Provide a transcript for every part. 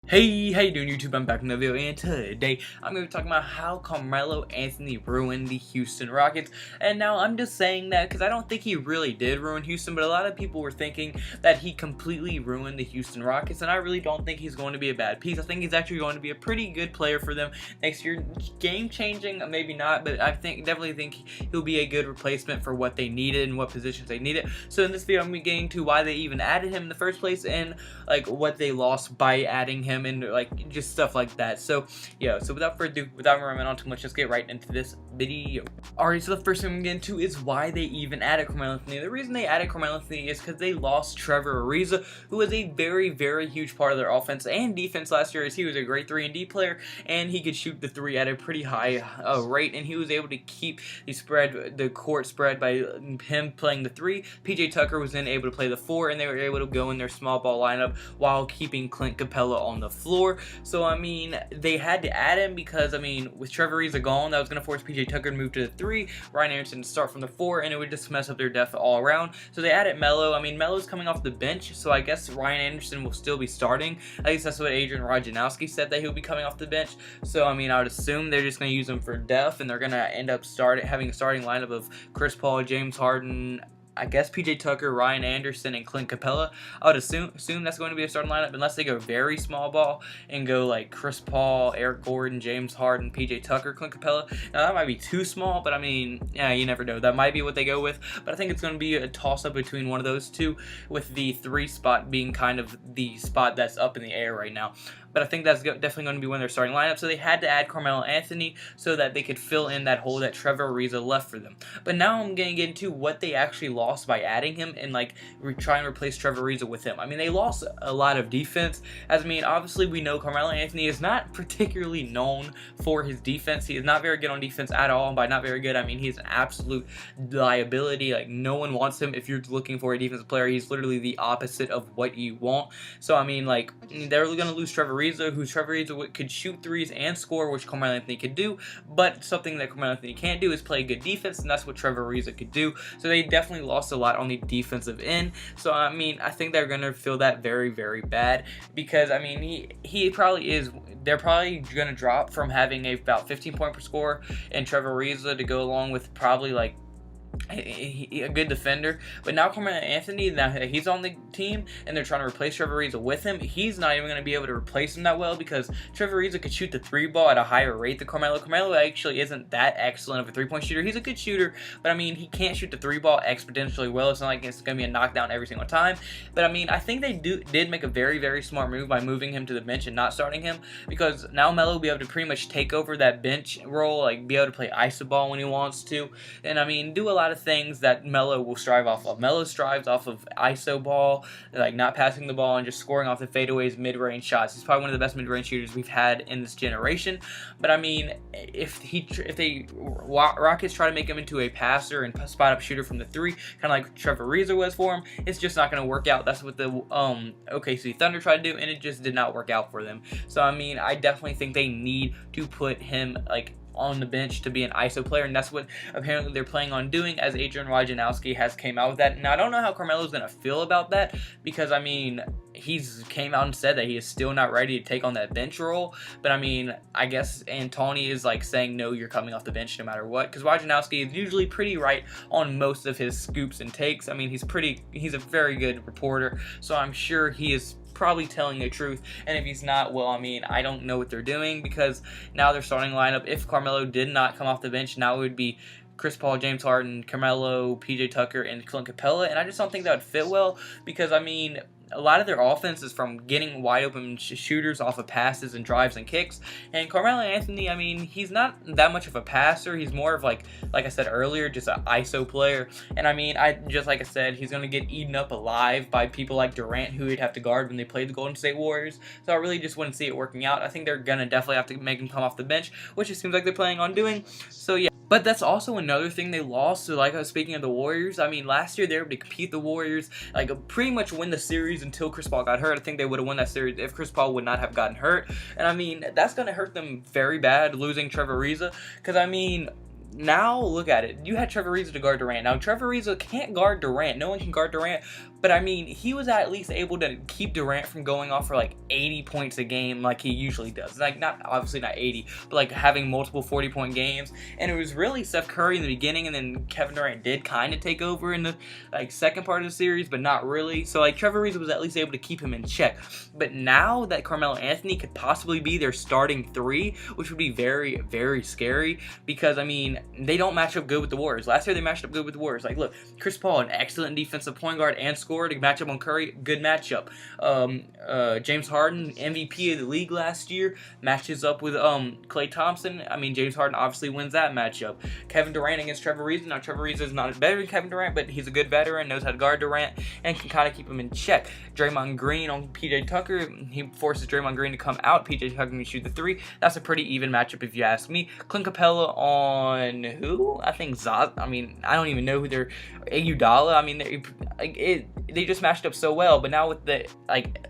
Hey, how you doing YouTube? I'm back in the video, and today I'm going to be talking about how Carmelo Anthony ruined the Houston Rockets. And now I'm just saying that because I don't think he really did ruin Houston, but a lot of people were thinking that he completely ruined the Houston Rockets, and I really don't think he's going to be a bad piece. I think he's actually going to be a pretty good player for them next year. Game changing, maybe not, but I definitely think he'll be a good replacement for what they needed and what positions they needed. So in this video, I'm going to be getting to why they even added him in the first place and like what they lost by adding him and like just stuff like that. So yeah, so without further ado, without rambling on too much, let's get right into this video. Alright, so the first thing I'm getting to is why they even added Carmelo Anthony. The reason they added Carmelo Anthony is because they lost Trevor Ariza, who was a very huge part of their offense and defense last year, as he was a great 3-and-D player and he could shoot the three at a pretty high rate, and he was able to keep the court spread by him playing the 3. PJ Tucker was then able to play the 4, and they were able to go in their small ball lineup while keeping Clint Capella on the floor. So I mean, they had to add him because I mean, with Trevor Ariza gone, that was going to force PJ Tucker to move to the 3, Ryan Anderson to start from the 4, and it would just mess up their depth all around. So they added Melo. I mean, Melo's coming off the bench, so I guess Ryan Anderson will still be starting. At least that's what Adrian Wojnarowski said, that he'll be coming off the bench. So I mean, I would assume they're just going to use him for depth, and they're going to end up having a starting lineup of Chris Paul, James Harden, I guess PJ Tucker, Ryan Anderson, and Clint Capella. I would assume that's going to be a starting lineup, unless they go very small ball and go like Chris Paul, Eric Gordon, James Harden, PJ Tucker, Clint Capella. Now that might be too small, but I mean, yeah, you never know. That might be what they go with, but I think it's going to be a toss-up between one of those two, with the 3 spot being kind of the spot that's up in the air right now. But I think that's definitely going to be one of their starting lineup. So they had to add Carmelo Anthony so that they could fill in that hole that Trevor Ariza left for them. But now I'm going to get into what they actually lost by adding him and like try and replace Trevor Ariza with him. I mean, they lost a lot of defense. As I mean, obviously we know Carmelo Anthony is not particularly known for his defense. He is not very good on defense at all. And by not very good, I mean he's an absolute liability. Like, no one wants him. If you're looking for a defensive player, he's literally the opposite of what you want. So I mean, like, they're going to lose Trevor Ariza, who Trevor Ariza could shoot threes and score, which Carmelo Anthony could do, but something that Carmelo Anthony can't do is play good defense, and that's what Trevor Ariza could do. So they definitely lost a lot on the defensive end. So I mean, I think they're gonna feel that very bad, because I mean he probably is. They're probably gonna drop from having about 15 points per score and Trevor Ariza to go along with probably like a good defender. But now Carmelo Anthony, now he's on the team and they're trying to replace Trevor Ariza with him, he's not even going to be able to replace him that well, because Trevor Ariza could shoot the 3 ball at a higher rate than Carmelo. Carmelo actually isn't that excellent of a 3-point shooter. He's a good shooter, but I mean, he can't shoot the 3 ball exponentially well. It's not like it's going to be a knockdown every single time. But I mean, I think they did make a very smart move by moving him to the bench and not starting him, because now Melo will be able to pretty much take over that bench role, like be able to play iso ball when he wants to, and I mean do a lot of things that Melo will strive off of. Melo strives off of iso ball, like not passing the ball and just scoring off the fadeaways, mid-range shots. He's probably one of the best mid-range shooters we've had in this generation. But I mean, if the Rockets try to make him into a passer and spot up shooter from the 3, kind of like Trevor Ariza was for him, it's just not going to work out. That's what the OKC Thunder tried to do, and it just did not work out for them. So I mean, I definitely think they need to put him like on the bench to be an ISO player, and that's what apparently they're planning on doing, as Adrian Wojnarowski has came out with that. Now I don't know how Carmelo's going to feel about that, because I mean, he's came out and said that he is still not ready to take on that bench role. But I mean, I guess Antony is like saying, no, you're coming off the bench no matter what, because Wojnarowski is usually pretty right on most of his scoops and takes. I mean, he's a very good reporter, so I'm sure he is probably telling the truth. And if he's not, well, I mean, I don't know what they're doing, because now their starting lineup, if Carmelo did not come off the bench, now it would be Chris Paul, James Harden, Carmelo, PJ Tucker, and Clint Capella, and I just don't think that would fit well, because I mean, a lot of their offense is from getting wide open shooters off of passes and drives and kicks. And Carmelo Anthony, I mean, he's not that much of a passer. He's more of like I said earlier, just an ISO player. And I mean, like I said, he's going to get eaten up alive by people like Durant, who he'd have to guard when they played the Golden State Warriors. So I really just wouldn't see it working out. I think they're going to definitely have to make him come off the bench, which it seems like they're planning on doing. So yeah. But that's also another thing they lost. So like I was speaking of the Warriors, I mean, last year they were able to compete the Warriors, like pretty much win the series until Chris Paul got hurt. I think they would have won that series if Chris Paul would not have gotten hurt. And I mean, that's going to hurt them very bad, losing Trevor Ariza, because I mean, now look at it. You had Trevor Ariza to guard Durant. Now Trevor Ariza can't guard Durant. No one can guard Durant. but I mean, he was at least able to keep Durant from going off for like 80 points a game like he usually does. Like, not obviously not 80, but like having multiple 40-point games. And it was really Steph Curry in the beginning, and then Kevin Durant did kind of take over in the like second part of the series, but not really. So like Trevor Ariza was at least able to keep him in check. But now that Carmelo Anthony could possibly be their starting three, which would be very, very scary, because I mean, they don't match up good with the Warriors. Last year they matched up good with the Warriors. Like, look, Chris Paul, an excellent defensive point guard and scorer, to match up on Curry, good matchup. James Harden, MVP of the league last year, matches up with Klay Thompson. I mean, James Harden obviously wins that matchup. Kevin Durant against Trevor Ariza. Now, Trevor Ariza is not better than Kevin Durant, but he's a good veteran, knows how to guard Durant, and can kind of keep him in check. Draymond Green on PJ Tucker. He forces Draymond Green to come out. PJ Tucker can shoot the three. That's a pretty even matchup if you ask me. Clint Capella on who? I think Zaz. I mean, I don't even know who they're. Iguodala. I mean, they just matched up so well. But now with the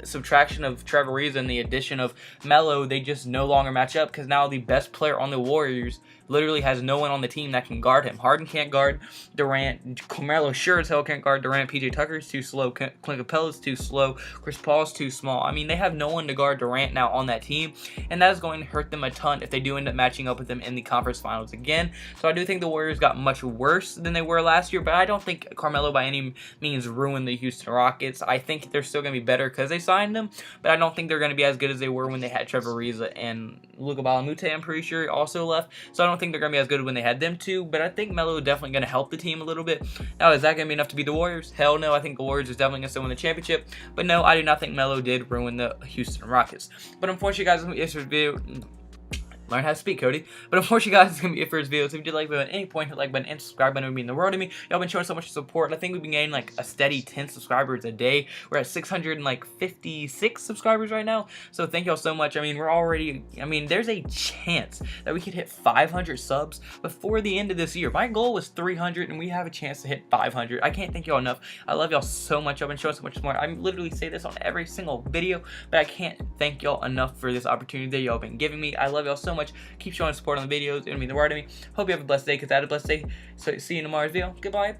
subtraction of Trevor Ariza and the addition of Melo, they just no longer match up, because now the best player on the Warriors literally has no one on the team that can guard him. Harden can't guard Durant. Carmelo sure as hell can't guard Durant. PJ Tucker's too slow. Clint Capella's too slow. Chris Paul's too small. I mean, they have no one to guard Durant now on that team, and that is going to hurt them a ton if they do end up matching up with them in the conference finals again. So I do think the Warriors got much worse than they were last year, but I don't think Carmelo by any means ruined the Houston Rockets. I think they're still going to be better because they signed them, but I don't think they're going to be as good as they were when they had Trevor Ariza and Luka Balamute, I'm pretty sure, also left. So I don't think they're going to be as good when they had them too, but I think Melo is definitely going to help the team a little bit. Now, is that going to be enough to beat the Warriors? Hell no. I think the Warriors is definitely going to still win the championship, but no, I do not think Melo did ruin the Houston Rockets. But unfortunately, guys, this video. Learn how to speak, Cody. But unfortunately, guys, it's going to be it for this video. So if you did like it at any point, hit the like button and subscribe button. It would mean the world to me. Y'all been showing so much support. I think we've been getting like a steady 10 subscribers a day. We're at 656 subscribers right now. So thank y'all so much. I mean, we're already, there's a chance that we could hit 500 subs before the end of this year. My goal was 300, and we have a chance to hit 500. I can't thank y'all enough. I love y'all so much. Y'all been showing so much support. I literally say this on every single video, but I can't thank y'all enough for this opportunity that y'all been giving me. I love y'all so much. Keep showing support on the videos. It would mean the world to me. Hope you have a blessed day, because I had a blessed day. So see you in tomorrow's video. Goodbye.